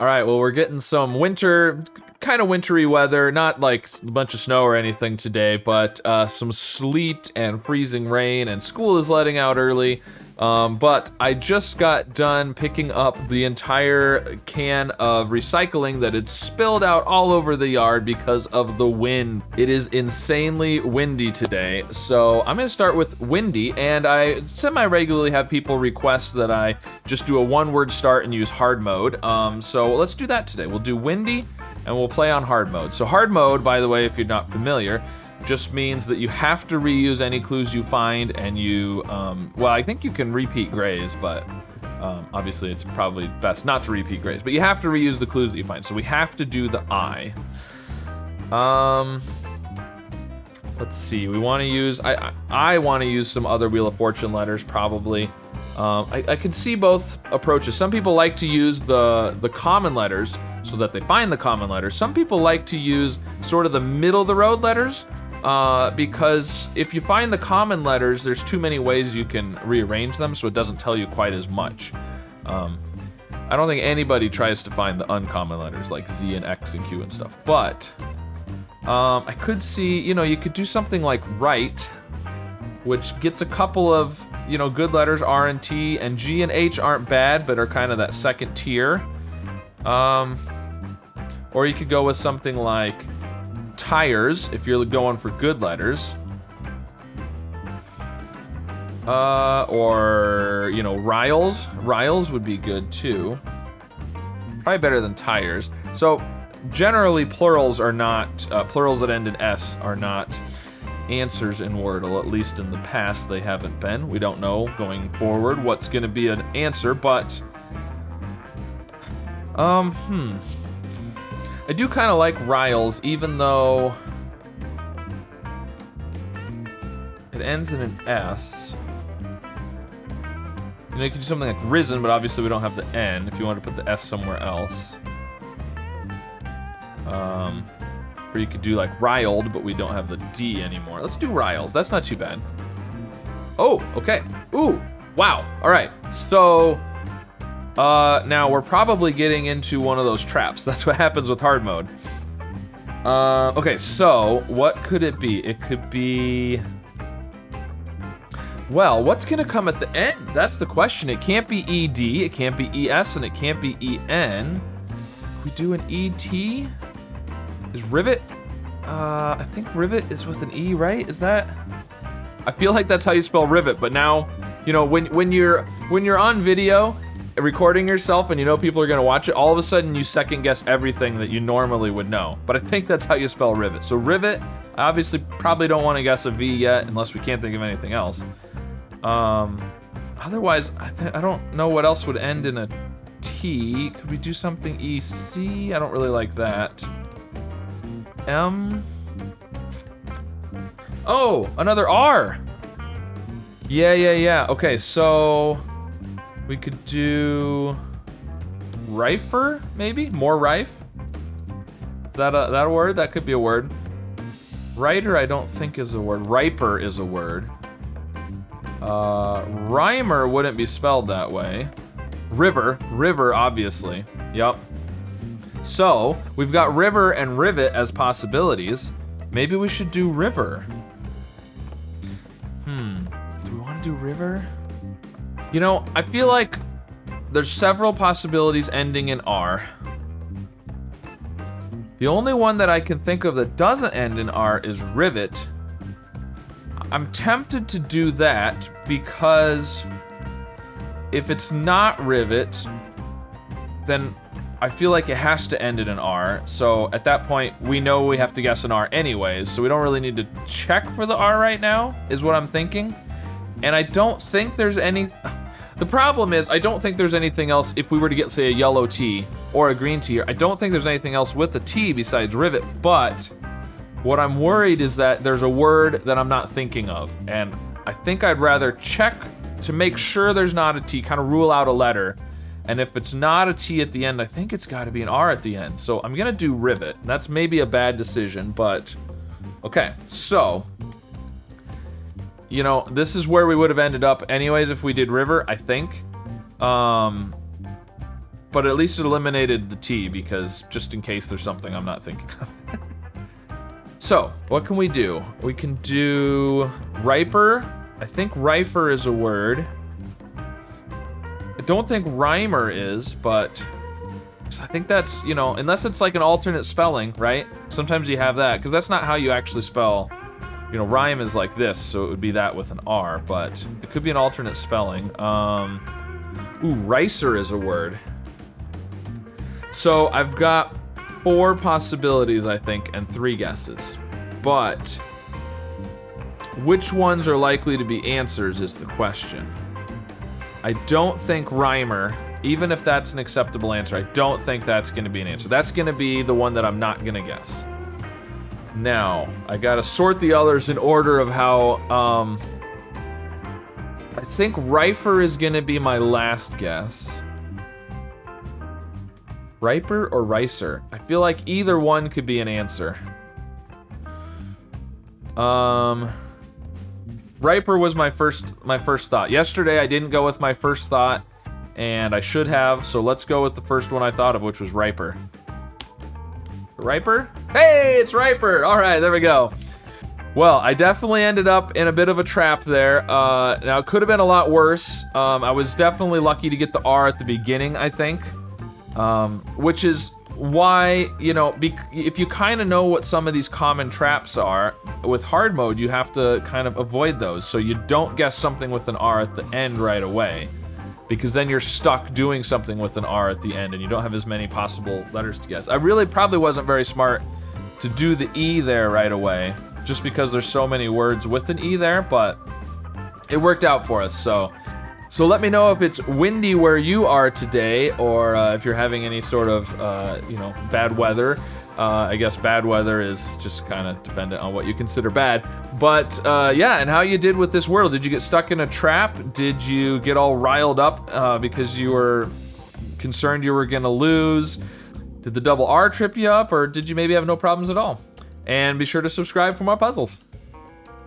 All right, well, we're getting some winter, kind of wintry weather, not like a bunch of snow or anything today, but some sleet and freezing rain, and school is letting out early. But I just got done picking up the entire can of recycling that had spilled out all over the yard because of the wind. It is insanely windy today, so I'm gonna start with windy, and I semi-regularly have people request that I just do a one-word start and use hard mode. So let's do that today. We'll do windy, and we'll play on hard mode. So hard mode, by the way, if you're not familiar, just means that you have to reuse any clues you find, and you, well, I think you can repeat grays, but obviously it's probably best not to repeat grays, but you have to reuse the clues that you find. So we have to do the I. Let's see, we wanna use, I wanna use some other Wheel of Fortune letters, probably. I can see both approaches. Some people like to use the common letters so that they find the common letters. Some people like to use sort of the middle of the road letters, because if you find the common letters, there's too many ways you can rearrange them, so it doesn't tell you quite as much. I don't think anybody tries to find the uncommon letters like Z and X and Q and stuff, but I could see, you could do something like right, which gets a couple of, good letters, R and T, and G and H aren't bad, but are kind of that second tier. Or you could go with something like tires, if you're going for good letters. Or, riles. Riles would be good too. Probably better than tires. So generally plurals are not, plurals that end in S are not answers in Wordle, at least in the past they haven't been. We don't know going forward what's gonna be an answer, but I do kind of like riles, even though it ends in an S. You could do something like risen, but obviously we don't have the N if you want to put the S somewhere else. Or you could do like riled, but we don't have the D anymore. Let's do riles, that's not too bad. Oh, okay. Ooh, wow, all right. So, now we're probably getting into one of those traps. That's what happens with hard mode. Okay, so what could it be? It could be, well, what's gonna come at the end? That's the question. It can't be ED, it can't be ES, and it can't be EN. We do an ET? Is rivet? I think rivet is with an E, right? Is that? I feel like that's how you spell rivet, but now, when you're on video, recording yourself and people are gonna watch it, all of a sudden you second guess everything that you normally would know. But I think that's how you spell rivet. So rivet, I obviously probably don't want to guess a V yet unless we can't think of anything else. Otherwise, I don't know what else would end in a T. Could we do something EC? I don't really like that. M. Oh, another R. Yeah. Okay, so we could do rifer, maybe? More rife? Is that a word? That could be a word. Writer, I don't think is a word. Riper is a word. Rhymer wouldn't be spelled that way. River, obviously. Yup. So, we've got river and rivet as possibilities. Maybe we should do river. Do we want to do river? I feel like there's several possibilities ending in R. The only one that I can think of that doesn't end in R is rivet. I'm tempted to do that because if it's not rivet, then I feel like it has to end in an R. So at that point, we know we have to guess an R anyways, so we don't really need to check for the R right now, is what I'm thinking. And I don't think there's any, the problem is I don't think there's anything else if we were to get, say, a yellow T or a green T. I don't think there's anything else with the T besides rivet, but what I'm worried is that there's a word that I'm not thinking of, and I think I'd rather check to make sure there's not a T, kind of rule out a letter, and if it's not a T at the end, I think it's gotta be an R at the end. So I'm gonna do rivet. That's maybe a bad decision, but okay, so, this is where we would have ended up anyways if we did river, I think. but at least it eliminated the T, because just in case there's something I'm not thinking of. So, what can we do? We can do riper. I think rifer is a word. I don't think rhymer is, but I think that's, you know, unless it's like an alternate spelling, right? Sometimes you have that, because that's not how you actually spell. You know, rhyme is like this, so it would be that with an R, but it could be an alternate spelling. Ooh, ricer is a word. So I've got 4 possibilities, I think, and 3 guesses. But which ones are likely to be answers is the question. I don't think rhymer, even if that's an acceptable answer, I don't think that's gonna be an answer. That's gonna be the one that I'm not gonna guess. Now, I gotta sort the others in order of how, I think rifer is gonna be my last guess. Riper or ricer? I feel like either one could be an answer. Riper was my first thought. Yesterday I didn't go with my first thought, and I should have, so let's go with the first one I thought of, which was riper. Riper? Hey, it's riper! All right, there we go. Well, I definitely ended up in a bit of a trap there. Now, it could have been a lot worse. I was definitely lucky to get the R at the beginning, I think. Which is why, you know, if you kind of know what some of these common traps are, with hard mode, you have to kind of avoid those, so you don't guess something with an R at the end right away. Because then you're stuck doing something with an R at the end and you don't have as many possible letters to guess. I really probably wasn't very smart to do the E there right away, just because there's so many words with an E there, but it worked out for us, so. So let me know if it's windy where you are today, or if you're having any sort of, you know, bad weather. I guess bad weather is just kind of dependent on what you consider bad. But yeah, and how you did with this Wordle. Did you get stuck in a trap? Did you get all riled up because you were concerned you were gonna lose? Did the double R trip you up, or did you maybe have no problems at all? And be sure to subscribe for more puzzles.